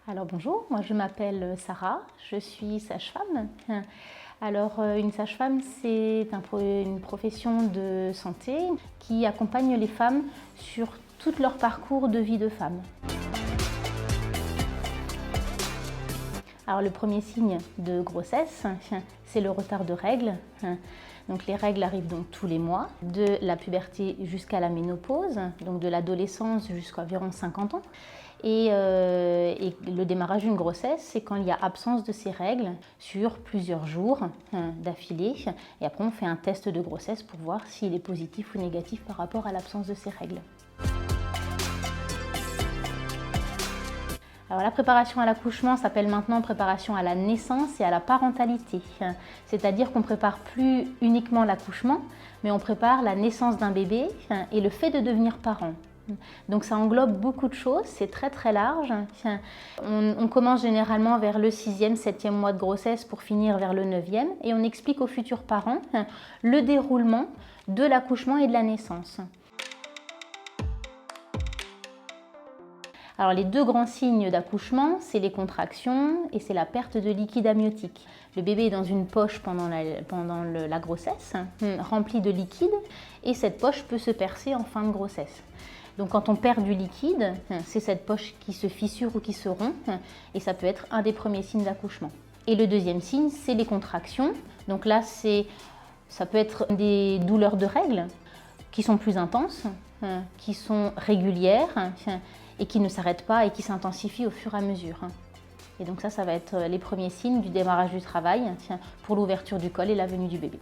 Alors bonjour, moi je m'appelle Sarah, je suis sage-femme. Alors une sage-femme c'est une profession de santé qui accompagne les femmes sur tout leur parcours de vie de femme. Alors le premier signe de grossesse, c'est le retard de règles. Donc les règles arrivent donc tous les mois, de la puberté jusqu'à la ménopause, donc de l'adolescence jusqu'à environ 50 ans. Et le démarrage d'une grossesse, c'est quand il y a absence de ces règles sur plusieurs jours d'affilée. Et après, on fait un test de grossesse pour voir s'il est positif ou négatif par rapport à l'absence de ces règles. Alors la préparation à l'accouchement s'appelle maintenant préparation à la naissance et à la parentalité. C'est-à-dire qu'on ne prépare plus uniquement l'accouchement, mais on prépare la naissance d'un bébé et le fait de devenir parent. Donc ça englobe beaucoup de choses, c'est très très large. On commence généralement vers le 6e, 7e mois de grossesse pour finir vers le 9e et on explique aux futurs parents le déroulement de l'accouchement et de la naissance. Alors les deux grands signes d'accouchement, c'est les contractions et c'est la perte de liquide amniotique. Le bébé est dans une poche pendant la grossesse, remplie de liquide, et cette poche peut se percer en fin de grossesse. Donc quand on perd du liquide, c'est cette poche qui se fissure ou qui se rompt, et ça peut être un des premiers signes d'accouchement. Et le deuxième signe, c'est les contractions. Donc là, ça peut être des douleurs de règles qui sont plus intenses, qui sont régulières, et qui ne s'arrêtent pas et qui s'intensifient au fur et à mesure. Et donc ça va être les premiers signes du démarrage du travail pour l'ouverture du col et la venue du bébé.